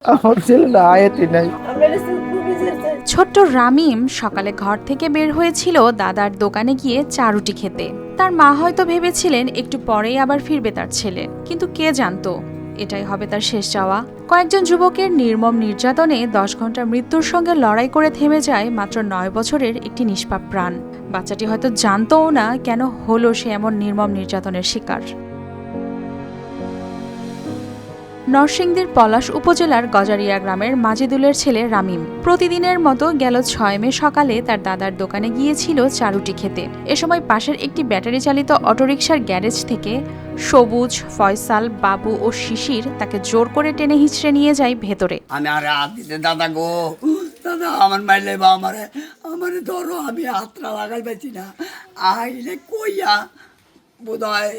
আমার ছেলেটা আয়াতি নাই। ছোট্ট রামিম সকালে ঘর থেকে বের হয়েছিল দাদার দোকানে গিয়ে চা রুটি খেতে। তার মা হয়তো ভেবেছিলেন একটু পরেই আবার ফিরবে তার ছেলে, কিন্তু কে জানতো এটাই হবে তার শেষ যাওয়া। কয়েকজন যুবকের নির্মম নির্যাতনে 10 ঘন্টা মৃত্যুর সঙ্গে লড়াই করে থেমে যায় মাত্র 9 বছরের একটি নিষ্পাপ প্রাণ। বাচ্চাটি হয়তো জানতও না কেন হলো সে এমন নির্মম নির্যাতনের শিকার। নরসিংদীর পলাশ উপজেলার গজারিয়া গ্রামের মাজিদুলের ছেলে রামিম প্রতিদিনের মতো গেল 6 মে সকালে তার দাদার দোকানে গিয়েছিল চা রুটি খেতে। এ সময় পাশের একটি ব্যাটারি চালিত অটোরিকশার গ্যারেজ থেকে সবুজ, ফয়সাল, বাবু ও শিশির তাকে জোর করে টেনে হিঁচড়ে নিয়ে যায় ভেতরে। আমি আর হাত দিতে দাদা গো, দাদা আমার মাইলে বা আমারে ধরো, আমি হাতটা লাগাই পাইছি না। আইলে কইয়া বোধ হয়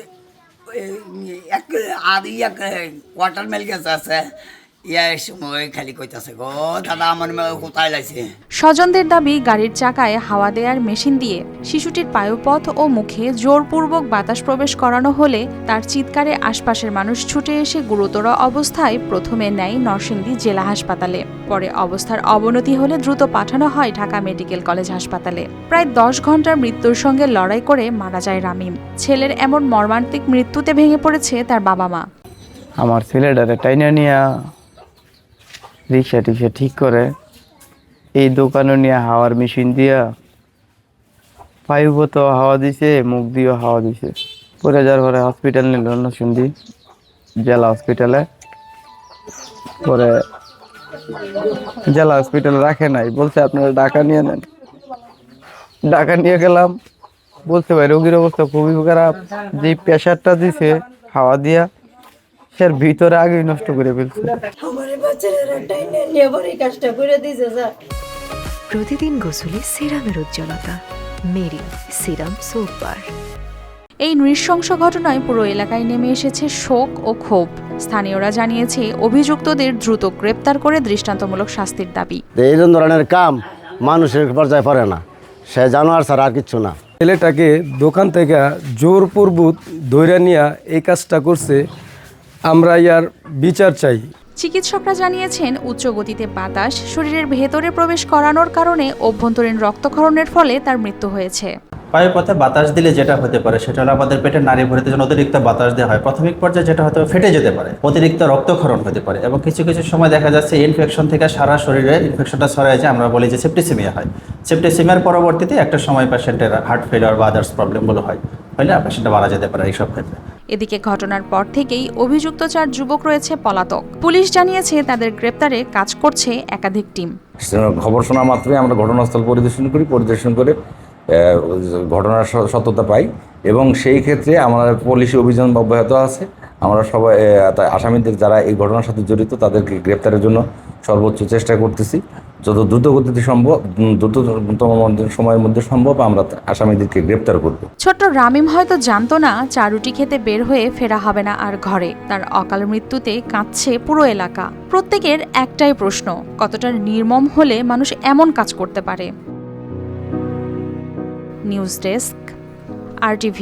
এক কোয়ার্টার মেল গেছে আছে, ইয়ার সময় খালি কইতাছে গো দাদা আমার কোথায় লাগছে। স্বজনদের দাবি গাড়ির চাকায় হাওয়া দেওয়ার মেশিন দিয়ে শিশুটির পায়ুপথ ও মুখে জোরপূর্বক বাতাস প্রবেশ করানো হলে তার চিৎকারে আশপাশের মানুষ ছুটে এসে গুরুতর অবস্থায় প্রথমে নেয় নরসিংদী জেলা হাসপাতালে। পরে অবস্থার অবনতি হলে দ্রুত পাঠানো হয় ঢাকা মেডিকেল কলেজ হাসপাতালে। প্রায় 10 ঘন্টার মৃত্যুর সঙ্গে লড়াই করে মারা যায় রামিম। ছেলের এমন মর্মান্তিক মৃত্যুতে ভেঙে পড়েছে তার বাবা মা। আমার ছেলেটারে টাইনা নিয়ে রিক্সা টিক্সা ঠিক করে এই দোকানে নিয়ে হাওয়ার মেশিন দিয়া পাইপও তো হাওয়া দিছে, মুখ দিয়েও হাওয়া দিছে। পরে যাওয়ার পরে হসপিটাল নিল নরসিংদী জেলা হসপিটালে। পরে জেলা হসপিটালে রাখে নাই, বলছে আপনারা ঢাকা নিয়ে নেন। ঢাকা নিয়ে গেলাম, বলতে ভাই রোগীর অবস্থা খুবই খারাপ, যে প্রেশারটা দিছে হাওয়া দিয়া সের ভিতরে আগেই নষ্ট করে ফেলছে। প্রতিদিন গোসলে সিরামের উজ্জ্বলতা মেরি সিরাম সোপ বার। এই নৃশংস ঘটনায় পুরো এলাকায় নেমে এসেছে শোক ও ক্ষোভ। স্থানীয়রা জানিয়েছে অভিযুক্তদের দ্রুত গ্রেপ্তার করে দৃষ্টান্তমূলক শাস্তির দাবি। এই ধরনের কাম মানুষের পর্যায়ে পড়ে না, সে জানোয়ার ছাড়া আর কিচ্ছু না। ছেলেটাকে দোকান থেকে জোরপূর্বক ধরে নিয়ে এই কাজটা করছে, আমরা ইয়ার বিচার চাই। চিকিৎসকরা জানিয়েছেন উচ্চ গতিতে বাতাস শরীরের ভেতরে প্রবেশ করানোর কারণে অভ্যন্তরীণ রক্তক্ষরণের ফলে তার মৃত্যু হয়েছে। পায়ুপথে বাতাস দিলে যেটা হতে পারে সেটা হলো আমাদের পেটের নাড়ি ভরিতে যখন অতিরিক্ত বাতাস দেওয়া হয় প্রাথমিক পর্যায়ে যেটা হয়তো ফেটে যেতে পারে, অতিরিক্ত রক্তক্ষরণ হতে পারে এবং কিছু কিছু সময় দেখা যাচ্ছে ইনফেকশন থেকে সারা শরীরে ইনফেকশনটা ছড়ায় যায়, আমরা বলি যে সেপ্টিসিমিয়া হয়। সেপ্টিসিমিয়ার পরবর্তীতে একটা সময় পেশেন্টের হার্ট ফেলিওর বা আদার্স প্রবলেমগুলো হয়, হলে পেশেন্টটা মারা যেতে পারে এইসব ক্ষেত্রে। এদিকে ঘটনার পর থেকেই অভিযুক্ত 4 যুবক রয়েছে পলাতক। পুলিশ জানিয়েছে তাদের গ্রেপ্তারে কাজ করছে একাধিক টিম। খবর শোনা মাত্রই আমরা ঘটনাস্থল পরিদর্শন করে ঘটনার সত্যতা পাই এবং সেই ক্ষেত্রে আমাদের পুলিশি অভিযান অব্যাহত আছে। আমরা সবাই আসামিদের যারা এই ঘটনার সাথে জড়িত তাদেরকে গ্রেপ্তারের জন্য সর্বোচ্চ চেষ্টা করতেছি। যত দ্রুত গতিতে সম্ভব, দ্রুততম সময়ের মধ্যে সম্ভব আমরা আসামিদেরকে গ্রেপ্তার করব। ছোট্ট রামিম হয়তো জানতো না চা রুটি খেতে বের হয়ে ফেরা হবে না আর ঘরে। তার অকাল মৃত্যুতে কাঁদছে পুরো এলাকা। প্রত্যেকের একটাই প্রশ্ন, কতটা নির্মম হলে মানুষ এমন কাজ করতে পারে। News desk, RTV।